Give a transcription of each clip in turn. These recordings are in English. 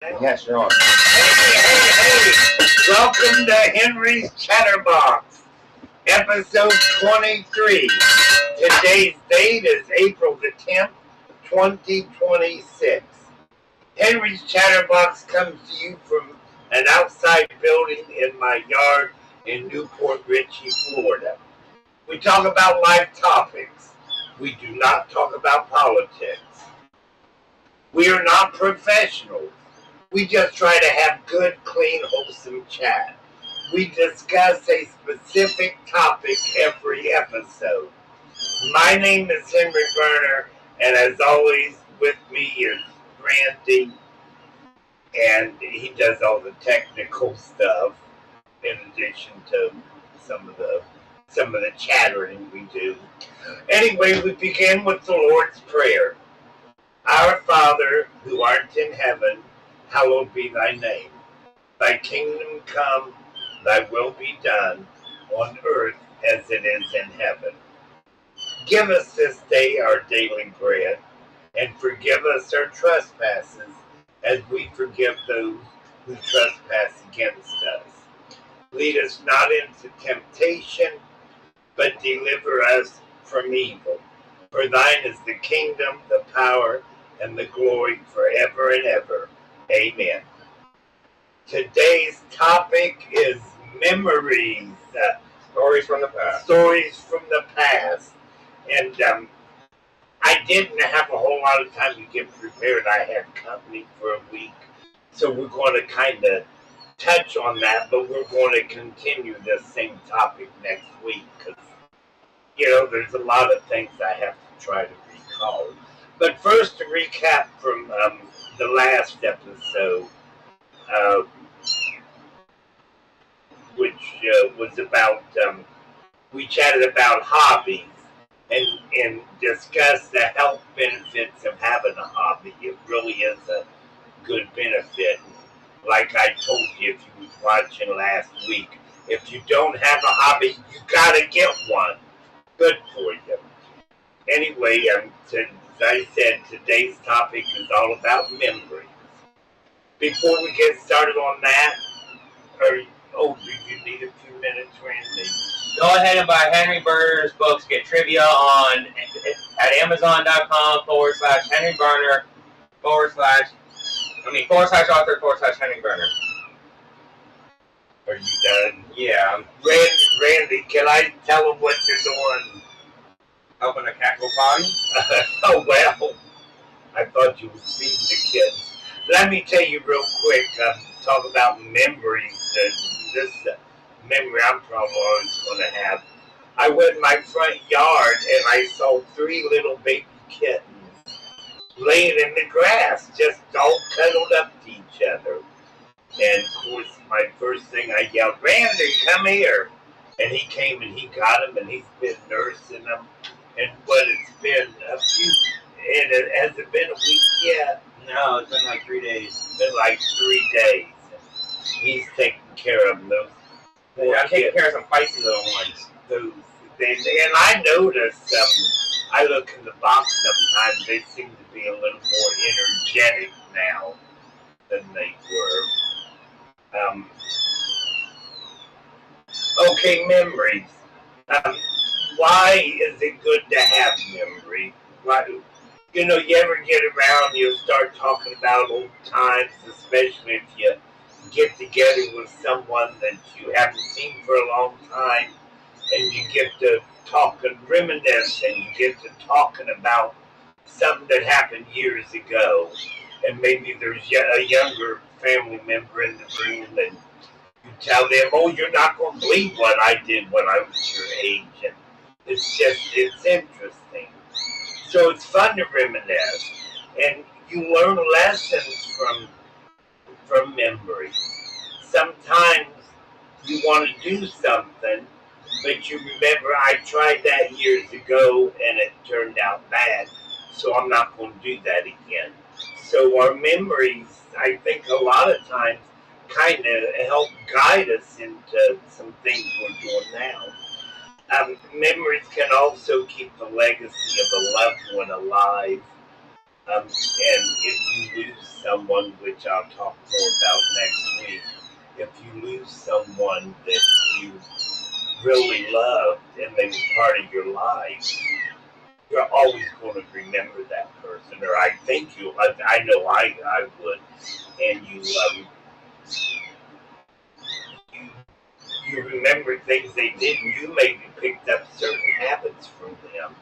Yes, you're on. Hey! Welcome to Henry's Chatterbox, episode 23. Today's date is April the 10th, 2026. Henry's Chatterbox comes to you from an outside building in my yard in Newport Richey, Florida. We talk about life topics. We do not talk about politics. We are not professionals. We just try to have good, clean, wholesome chat. We discuss a specific topic every episode. My name is Henry Berner, and as always, with me is Randy, and he does all the technical stuff in addition to some of the chattering we do. Anyway, we begin with the Lord's Prayer. Our Father, who art in heaven, hallowed be thy name. Thy kingdom come, thy will be done, on earth as it is in heaven. Give us this day our daily bread, and forgive us our trespasses, as we forgive those who trespass against us. Lead us not into temptation, but deliver us from evil. For thine is the kingdom, the power, and the glory forever and ever. Amen. Today's topic is memories. Stories from the past. Stories from the past. And I didn't have a whole lot of time to get prepared. I had company for a week. So we're going to kind of touch on that, but we're going to continue this same topic next week because, there's a lot of things I have to try to recall. But first, to recap from the last episode, which was about, we chatted about hobbies and discussed the health benefits of having a hobby. It really is a good benefit. Like I told you, if you was watching last week, if you don't have a hobby, you got to get one. Good for you. Anyway, as I said, today's topic is all about memories. Before we get started on that, do you need a few minutes, Randy? Go ahead and buy Henry Berner's books. Get trivia on at Amazon.com/Henry Berner /author /Henry Berner. Are you done? Yeah. Randy, can I tell them what you're doing? Helping a cat go potty? Oh, well, I thought you were feeding the kids. Let me tell you real quick, talk about memories. This memory I'm probably always going to have. I went in my front yard and I saw 3 little baby kittens laying in the grass, just all cuddled up to each other. And of course, my first thing I yelled, "Randy, come here!" And he came and he got them, and he's been nursing them. And it's been a few, and has it been a week yet? No, it's been like 3 days. It's been like 3 days. He's taking care of them. I'm taking care of some feisty little ones. And I noticed, I look in the box sometimes, they seem to be a little more energetic now than they were. Okay, memories. Why is it good to have memory? Why, you ever get around, you start talking about old times, especially if you get together with someone that you haven't seen for a long time, and you get to talk and reminisce, and you get to talking about something that happened years ago, and maybe there's a younger family member in the room, and you tell them, "Oh, you're not going to believe what I did when I was your age," and it's interesting. So it's fun to reminisce, and you learn lessons from memories. Sometimes you want to do something, but you remember, I tried that years ago and it turned out bad, so I'm not going to do that again. So our memories, I think a lot of times, kind of help guide us into some things we're doing now. Memories can also keep the legacy of a loved one alive. And if you lose someone, which I'll talk more about next week, if you lose someone that you really loved and they were part of your life, you're always going to remember that person, or I think you. I know I would, and you you remember things they did, and you maybe picked up certain habits from them,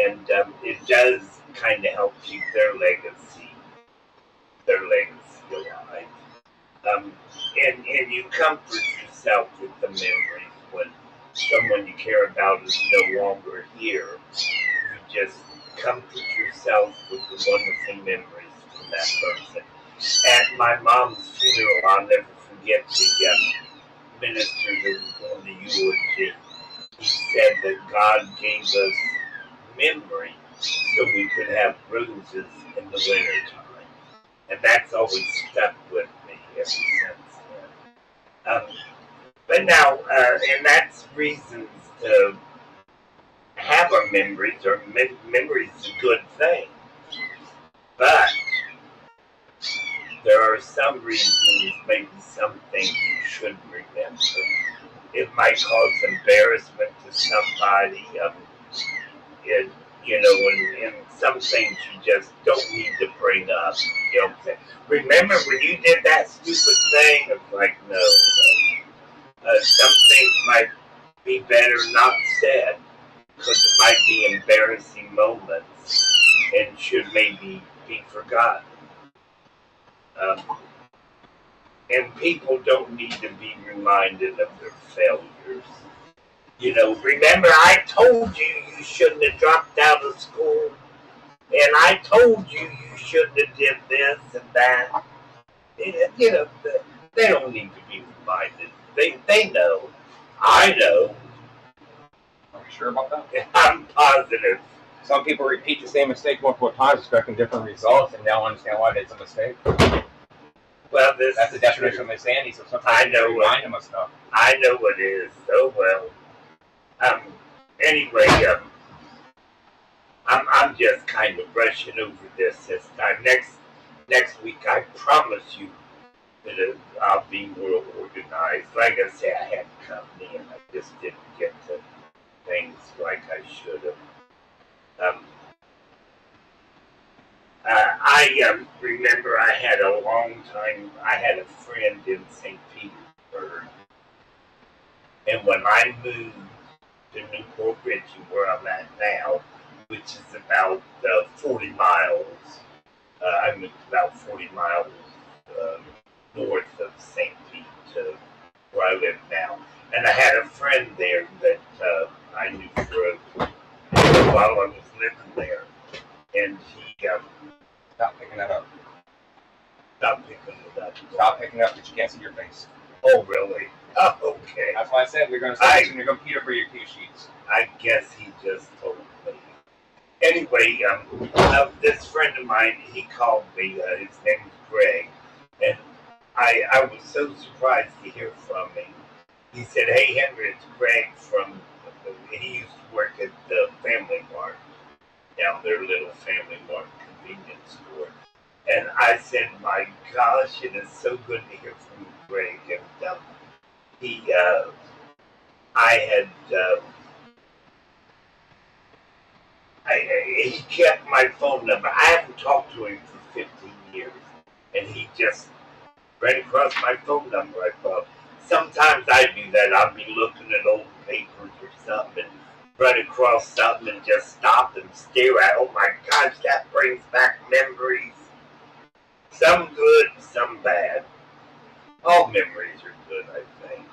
and it does kind of help keep their legacy alive. Um, and you comfort yourself with the memories when someone you care about is no longer here. You just comfort yourself with the wonderful memories from that person. At my mom's funeral, I'll never forget the minister that was doing the eulogy. He said that God gave us memory so we could have roses in the wintertime. And that's always stuck with me ever since then. But now, and that's reasons to have our memories, or memories is a good thing. But there are some reasons, maybe some things you should remember. It might cause embarrassment to somebody. It, and some things you just don't need to bring up. You know what I'm saying? Remember when you did that stupid thing? It's like, no. Some things might be better not said because it might be embarrassing moments and should maybe be forgotten. Um, and people don't need to be reminded of their failures. Remember I told you you shouldn't have dropped out of school, and I told you you shouldn't have did this and that. They don't need to be reminded. They know. I know. Are you sure about that? I'm positive. Some people repeat the same mistake multiple times, expecting different results, and don't understand why it's a mistake. Well, that's the definition of insanity. So sometimes I know remind them of stuff. I know what it is so well. Anyway, I'm just kind of brushing over this time. Next week, I promise you that I'll be more organized. Like I said, I had company, and I just didn't get to things like I should have. I remember I had a friend in St. Petersburg, and when I moved to Newport Richey, where I'm at now, which is about 40 miles, I moved about 40 miles north of St. Pete to where I live now, and I had a friend there that I knew for a while I was living there, and he Stop picking that up. Stop picking it up. Stop picking up, but you can't see your face. Oh, really? Oh, okay. That's why I said we're going to start using your computer for your cue sheets. I guess he just told me. Anyway, this friend of mine, he called me. His name is Greg, and I was so surprised to hear from him. He said, "Hey, Henry, it's Greg from." He used to work at the Family Mart, down their little Family Mart convenience store. And I said, "My gosh, it is so good to hear from you, Greg." And he kept my phone number. I haven't talked to him for 15 years, and he just ran across my phone number. I thought sometimes I do that. I'll be looking at old papers or something, and run across something and just stop and stare at. Oh my gosh, that brings back memories. Some good, some bad. All memories are good, I think.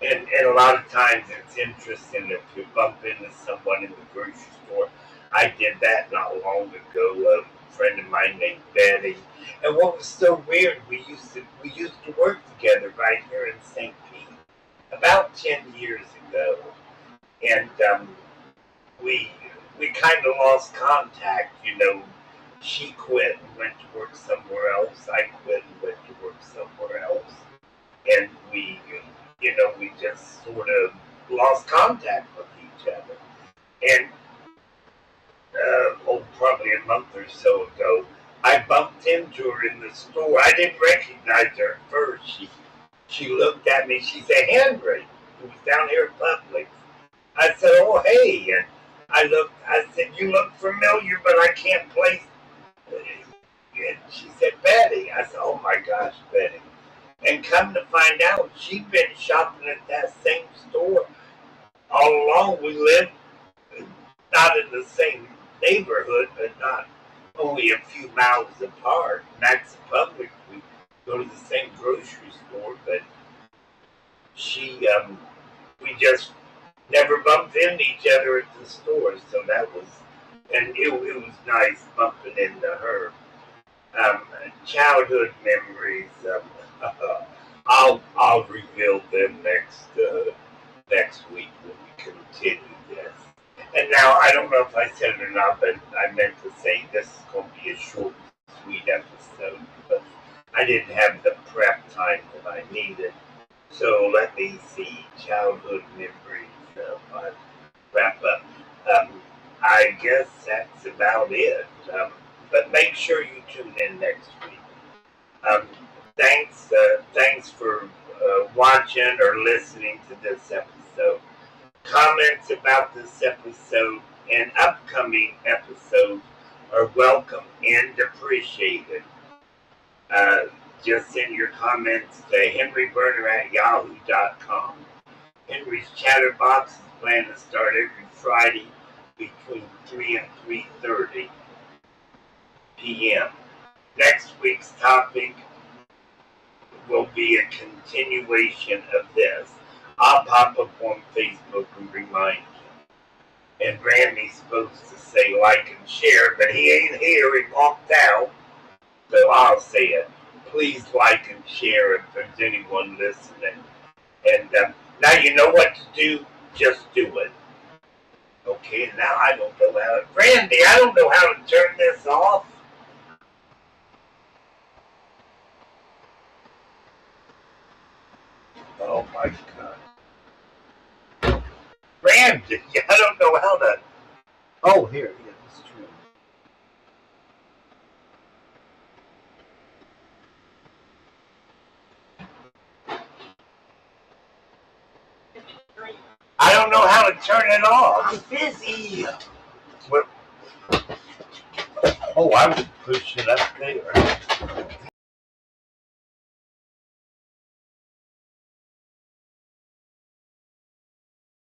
And a lot of times it's interesting if you bump into someone in the grocery store. I did that not long ago. A friend of mine named Betty. And what was so weird, we used to work together right here in St. Pete about 10 years ago. And we kind of lost contact, She quit and went to work somewhere else. I quit and went to work somewhere else. And we just sort of lost contact with each other. And probably a month or so ago. I bumped into her in the store. I didn't recognize her at first. She looked at me. She said, "Henry, who was down here at Publix." I said, "Oh, hey." And I said, "You look familiar, but I can't place." And she said, "Betty." I said, "Oh my gosh, Betty." And come to find out, she'd been shopping at that same store all along. We lived not in the same neighborhood, but not only a few miles apart. And that's public. We go to the same grocery store, but we just never bumped into each other at the store. So that was, and it was nice bumping into her. Childhood memories. I'll reveal them next week when we continue this. And now I don't know if I said it or not, but I meant to say this is going to be a short, sweet episode because I didn't have the prep time that I needed. So let me see. Childhood memories. I wrap up. I guess that's about it. But make sure you tune in next week. Um, thanks for watching or listening to this episode. Comments about this episode and upcoming episodes are welcome and appreciated. Just send your comments to henryburner@yahoo.com. Henry's Chatterbox is planned to start every Friday between 3 and 3:30 p.m. Next week's topic will be a continuation of this. I'll pop up on Facebook and remind you. And Randy's supposed to say like and share, but he ain't here. He walked out. So I'll say it. Please like and share if there's anyone listening. And now you know what to do. Just do it. Okay, now I don't know how to... Randy, I don't know how to turn this off. Oh my God. Randy, I don't know how to... Oh, here, yeah, it's true. I don't know how to turn it off. I'm busy. What? Oh, I would push it up there.